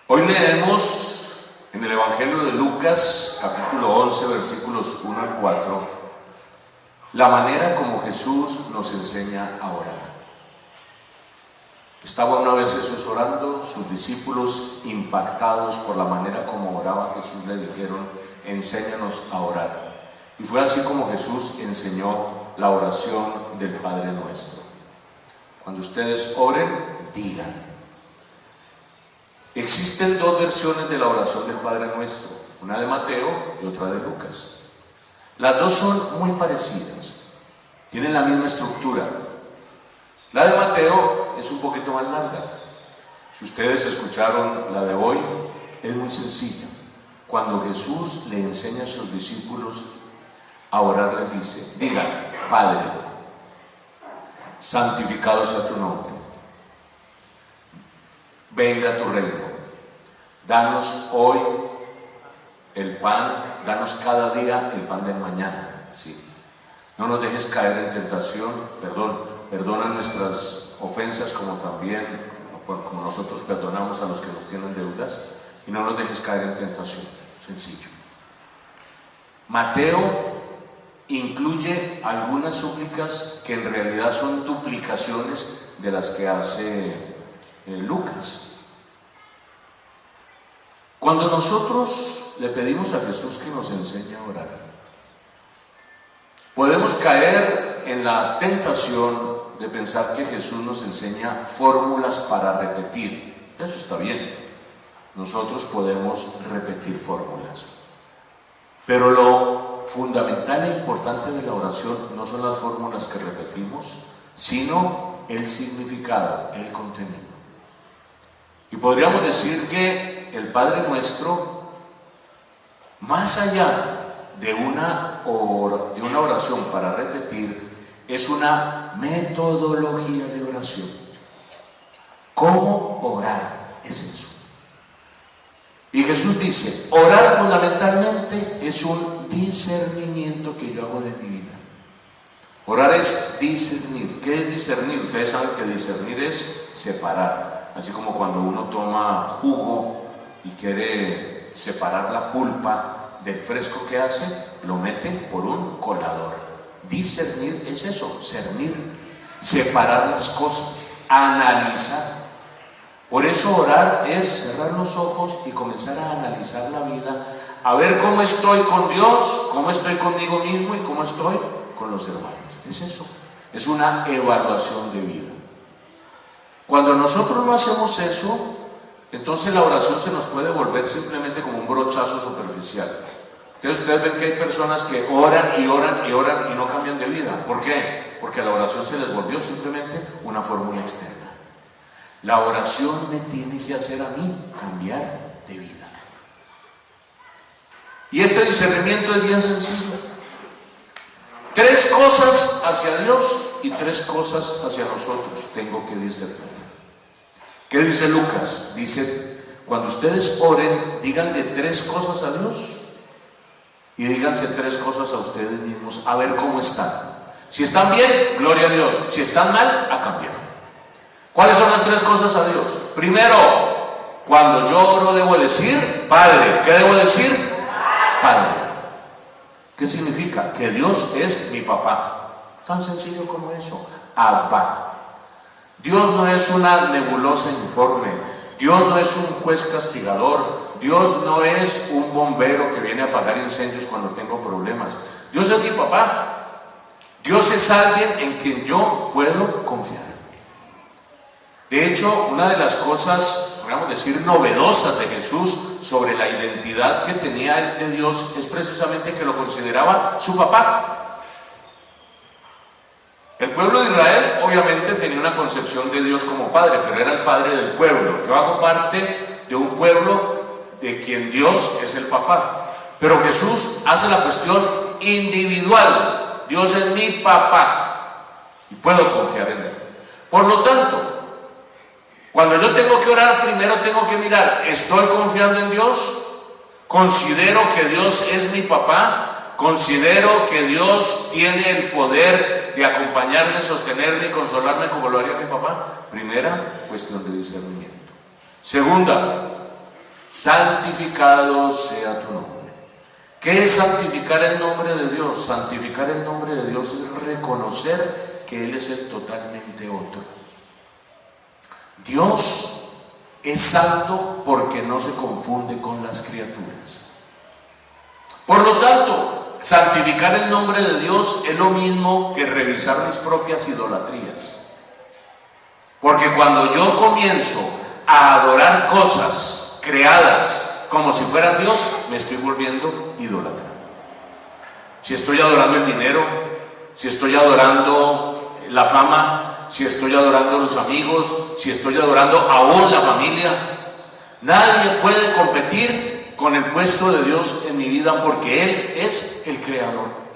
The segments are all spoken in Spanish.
Hoy leemos en el Evangelio de Lucas, capítulo 11, versículos 1 al 4, la manera como Jesús nos enseña a orar. Estaba una vez Jesús orando, sus discípulos, impactados por la manera como oraba Jesús, le dijeron: enséñanos a orar. Y fue así como Jesús enseñó la oración del Padre Nuestro. Cuando ustedes oren, digan. Existen dos versiones de la oración del Padre Nuestro, una de Mateo y otra de Lucas. Las dos son muy parecidas, tienen la misma estructura. La de Mateo es un poquito más larga. Si ustedes escucharon la de hoy, es muy sencilla. Cuando Jesús le enseña a sus discípulos a orar, les dice: digan: Padre, santificado sea tu nombre, venga tu reino, danos hoy el pan, danos cada día el pan del mañana. ¿Sí? No nos dejes caer en tentación, perdona nuestras ofensas como nosotros perdonamos a los que nos tienen deudas, y no nos dejes caer en tentación. Sencillo. Mateo incluye algunas súplicas que en realidad son duplicaciones de las que hace Lucas. Cuando nosotros le pedimos a Jesús que nos enseñe a orar, podemos caer en la tentación de pensar que Jesús nos enseña fórmulas para repetir. Eso está bien, nosotros podemos repetir fórmulas, pero lo fundamental e importante de la oración no son las fórmulas que repetimos, sino el significado, el contenido. Y podríamos decir que el Padre Nuestro, más allá de una oración para repetir, es una metodología de oración. ¿Cómo orar es eso? Y Jesús dice: orar fundamentalmente es un discernimiento que yo hago de mi vida. Orar es discernir. ¿Qué es discernir? Ustedes saben que discernir es separar. Así como cuando uno toma jugo y quiere separar la pulpa del fresco que hace, lo mete por un colador. Discernir es eso, cernir, separar las cosas, analizar. Por eso orar es cerrar los ojos y comenzar a analizar la vida, a ver cómo estoy con Dios, cómo estoy conmigo mismo y cómo estoy con los hermanos. Es eso, es una evaluación de vida. Cuando nosotros no hacemos eso, entonces la oración se nos puede volver simplemente como un brochazo superficial. Entonces ustedes ven que hay personas que oran y oran y oran y no cambian de vida. ¿Por qué? Porque la oración se les volvió simplemente una fórmula externa. La oración me tiene que hacer a mí cambiar de vida. Y este discernimiento es bien sencillo. 3 cosas hacia Dios y 3 cosas hacia nosotros tengo que discernir. ¿Qué dice Lucas? Dice: cuando ustedes oren, díganle 3 cosas a Dios y díganse 3 cosas a ustedes mismos, a ver cómo están. Si están bien, gloria a Dios. Si están mal, a cambiar. ¿Cuáles son las 3 cosas a Dios? Primero, cuando yo oro debo decir: Padre. ¿Qué debo decir? Padre. ¿Qué significa? Que Dios es mi papá. Tan sencillo como eso. Abba. Dios no es una nebulosa informe. Dios no es un juez castigador. Dios no es un bombero que viene a apagar incendios cuando tengo problemas. Dios es mi papá. Dios es alguien en quien yo puedo confiar. De hecho, una de las cosas, podríamos decir, novedosas de Jesús sobre la identidad que tenía él de Dios es precisamente que lo consideraba su papá. El pueblo de Israel obviamente tenía una concepción de Dios como padre, pero era el padre del pueblo. Yo hago parte de un pueblo de quien Dios es el papá. Pero Jesús hace la cuestión individual. Dios es mi papá y puedo confiar en él. Por lo tanto, cuando yo tengo que orar, primero tengo que mirar: ¿estoy confiando en Dios? ¿Considero que Dios es mi papá? ¿Considero que Dios tiene el poder de acompañarme, sostenerme y consolarme como lo haría mi papá? Primera cuestión de discernimiento. Segunda, santificado sea tu nombre. ¿Qué es santificar el nombre de Dios? Santificar el nombre de Dios es reconocer que Él es el totalmente otro. Dios es santo porque no se confunde con las criaturas. Por lo tanto, santificar el nombre de Dios es lo mismo que revisar mis propias idolatrías. Porque cuando yo comienzo a adorar cosas creadas como si fueran Dios, me estoy volviendo idólatra. Si estoy adorando el dinero, si estoy adorando la fama, si estoy adorando los amigos, si estoy adorando aún la familia, nadie puede competir con el puesto de Dios en mi vida porque Él es el creador.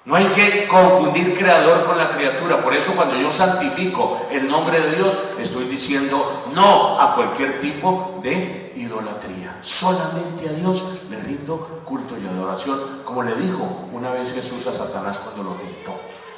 No hay que confundir creador con la criatura. Por eso cuando yo santifico el nombre de Dios, estoy diciendo no a cualquier tipo de idolatría. Solamente a Dios le rindo culto y adoración, como le dijo una vez Jesús a Satanás cuando lo tentó.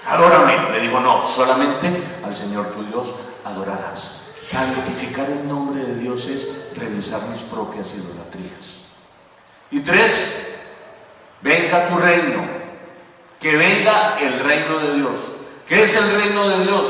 Adórame. Le dijo, no, solamente al Señor tu Dios adorarás. Santificar el nombre de Dios es revisar mis propias idolatrías. Y 3, venga tu reino. Que venga el reino de Dios. ¿Qué es el reino de Dios?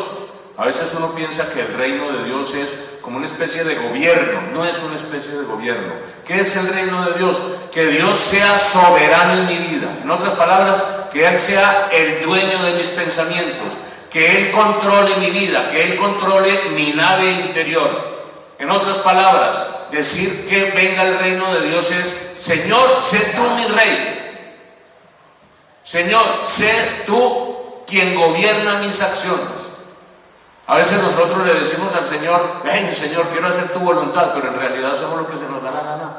A veces uno piensa que el reino de Dios es como una especie de gobierno. No es una especie de gobierno. ¿Qué es el reino de Dios? Que Dios sea soberano en mi vida. En otras palabras, que Él sea el dueño de mis pensamientos. Que Él controle mi vida. Que Él controle mi nave interior. En otras palabras, decir que venga el reino de Dios es: Señor, sé tú mi rey. Señor, sé tú quien gobierna mis acciones. A veces nosotros le decimos al Señor: ven Señor, quiero hacer tu voluntad, pero en realidad somos lo que se nos da la gana.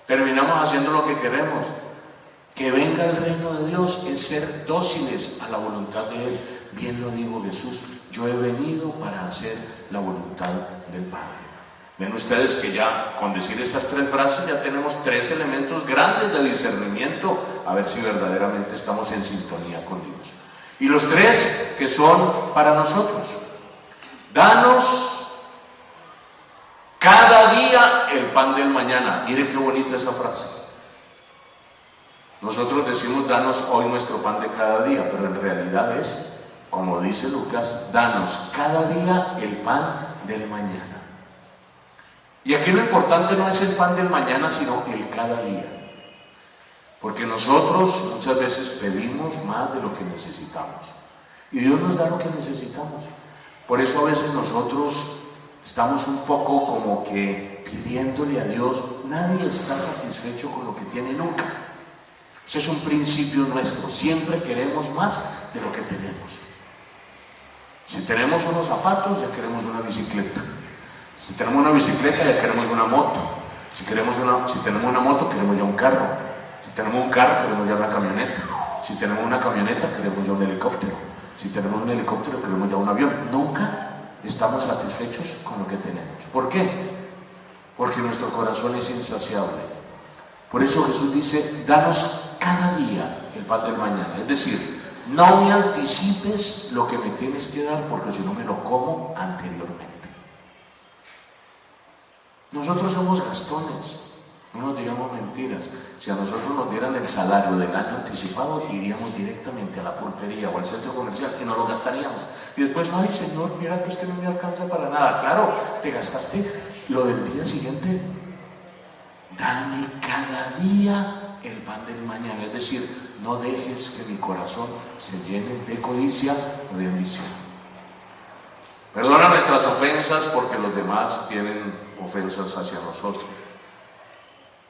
Terminamos haciendo lo que queremos. Que venga el reino de Dios es ser dóciles a la voluntad de Él. Bien lo dijo Jesús: yo he venido para hacer la voluntad del Padre. Ven ustedes que ya con decir estas 3 frases ya tenemos 3 elementos grandes de discernimiento, a ver si verdaderamente estamos en sintonía con Dios. Y los 3 que son para nosotros: danos cada día el pan del mañana. Mire qué bonita esa frase. Nosotros decimos: danos hoy nuestro pan de cada día, pero en realidad es, como dice Lucas, danos cada día el pan del mañana. Y aquí lo importante no es el pan del mañana, sino el cada día. Porque nosotros muchas veces pedimos más de lo que necesitamos. Y Dios nos da lo que necesitamos. Por eso a veces nosotros estamos un poco como que pidiéndole a Dios. Nadie está satisfecho con lo que tiene nunca. Ese es un principio nuestro. Siempre queremos más de lo que tenemos. Si tenemos unos zapatos, ya queremos una bicicleta. Si tenemos una bicicleta, ya queremos una moto. Si tenemos una moto, queremos ya un carro. Si tenemos un carro, queremos ya una camioneta. Si tenemos una camioneta, queremos ya un helicóptero. Si tenemos un helicóptero, queremos ya un avión. Nunca estamos satisfechos con lo que tenemos. ¿Por qué? Porque nuestro corazón es insaciable. Por eso Jesús dice: danos cada día el pan del mañana. Es decir, no me anticipes lo que me tienes que dar, porque si no me lo como anteriormente. Nosotros somos gastones, no nos digamos mentiras. Si a nosotros nos dieran el salario del año anticipado, iríamos directamente a la pulpería o al centro comercial y no lo gastaríamos. Y después: ay Señor, mira que es que no me alcanza para nada. Claro, te gastaste lo del día siguiente. Dame cada día el pan del mañana. Es decir, no dejes que mi corazón se llene de codicia o de ambición. Perdona nuestras ofensas porque los demás tienen ofensas hacia nosotros.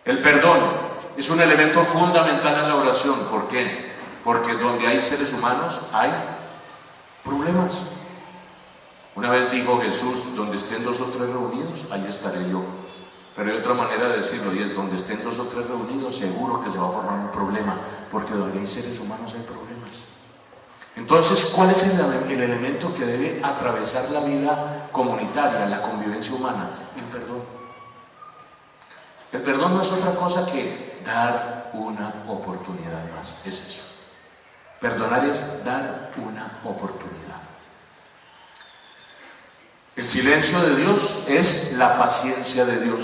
El perdón es un elemento fundamental en la oración. ¿Por qué? Porque donde hay seres humanos hay problemas. Una vez dijo Jesús: donde estén 2 o 3 reunidos, ahí estaré yo. Pero hay otra manera de decirlo, y es: donde estén 2 o 3 reunidos, seguro que se va a formar un problema, porque donde hay seres humanos hay problemas. Entonces, ¿cuál es el elemento que debe atravesar la vida comunitaria, la convivencia humana? El perdón. El perdón no es otra cosa que dar una oportunidad más. Es eso. Perdonar es dar una oportunidad. El silencio de Dios es la paciencia de Dios.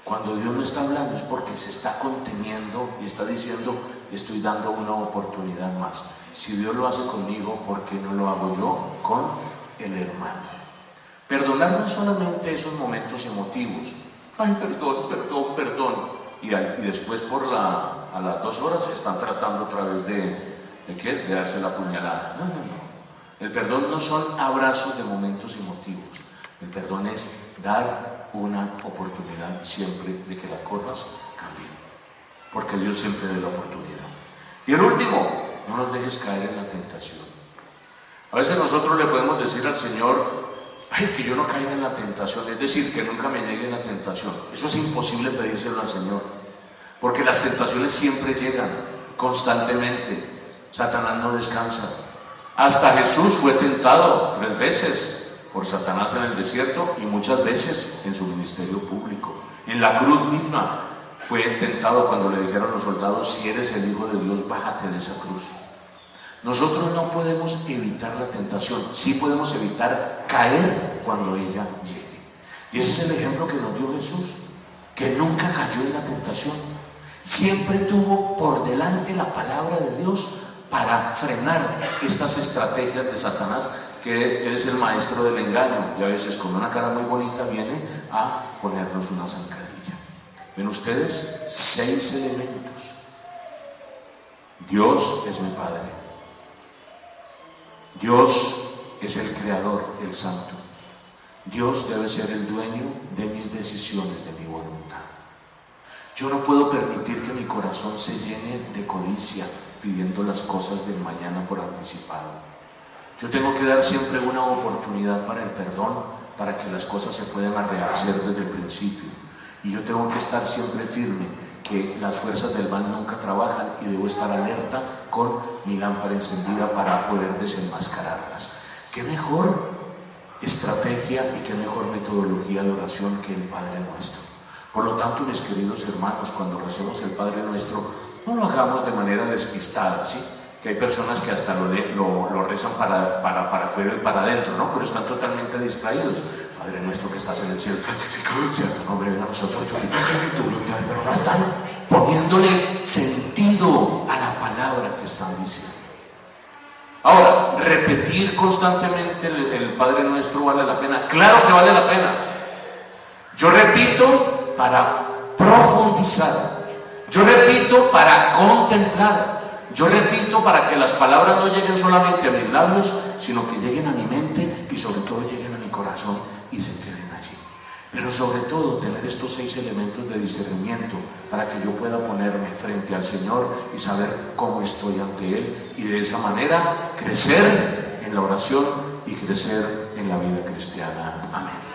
Cuando Dios no está hablando es porque se está conteniendo y está diciendo, estoy dando una oportunidad más. Si Dios lo hace conmigo, ¿por qué no lo hago yo con el hermano? Perdonar no es solamente esos momentos emotivos. Ay, perdón, perdón, perdón. Y después a las 2 horas están tratando otra vez ¿de qué? De darse la puñalada. No, no, no. El perdón no son abrazos de momentos emotivos. El perdón es dar una oportunidad siempre de que las cosas cambien. Porque Dios siempre da la oportunidad. Y el último, no nos dejes caer en la tentación. A veces nosotros le podemos decir al Señor, ay, que yo no caiga en la tentación, es decir, que nunca me llegue la tentación. Eso es imposible pedírselo al Señor, porque las tentaciones siempre llegan, constantemente. Satanás no descansa. Hasta Jesús fue tentado 3 veces por Satanás en el desierto y muchas veces en su ministerio público. En la cruz misma fue tentado cuando le dijeron los soldados, si eres el Hijo de Dios, bájate de esa cruz. Nosotros no podemos evitar la tentación, sí podemos evitar caer cuando ella llegue. Y ese es el ejemplo que nos dio Jesús, que nunca cayó en la tentación. Siempre tuvo por delante la palabra de Dios para frenar estas estrategias de Satanás, que es el maestro del engaño, y a veces con una cara muy bonita viene a ponernos una zancadilla. ¿Ven ustedes? 6 elementos. Dios es mi Padre. Dios es el Creador, el Santo. Dios debe ser el dueño de mis decisiones, de mi voluntad. Yo no puedo permitir que mi corazón se llene de codicia pidiendo las cosas del mañana por anticipado. Yo tengo que dar siempre una oportunidad para el perdón, para que las cosas se puedan rehacer desde el principio. Y yo tengo que estar siempre firme, que las fuerzas del mal nunca trabajan y debo estar alerta con mi lámpara encendida para poder desenmascararlas. ¿Qué mejor estrategia y qué mejor metodología de oración que el Padre Nuestro? Por lo tanto, mis queridos hermanos, cuando recemos el Padre Nuestro, no lo hagamos de manera despistada, ¿sí? Que hay personas que hasta lo rezan para afuera y para adentro, ¿no? Pero están totalmente distraídos. Padre nuestro que estás en el cielo, santificado sea tu nombre, venga a nosotros tu voluntad, pero no están poniéndole sentido a la palabra que están diciendo. Ahora, repetir constantemente el Padre Nuestro vale la pena. Claro que vale la pena. Yo repito para profundizar. Yo repito para contemplar. Yo repito para que las palabras no lleguen solamente a mis labios, sino que lleguen a mi mente y sobre todo lleguen a mi corazón y se queden allí. Pero sobre todo tener estos 6 elementos de discernimiento para que yo pueda ponerme frente al Señor y saber cómo estoy ante Él y de esa manera crecer en la oración y crecer en la vida cristiana. Amén.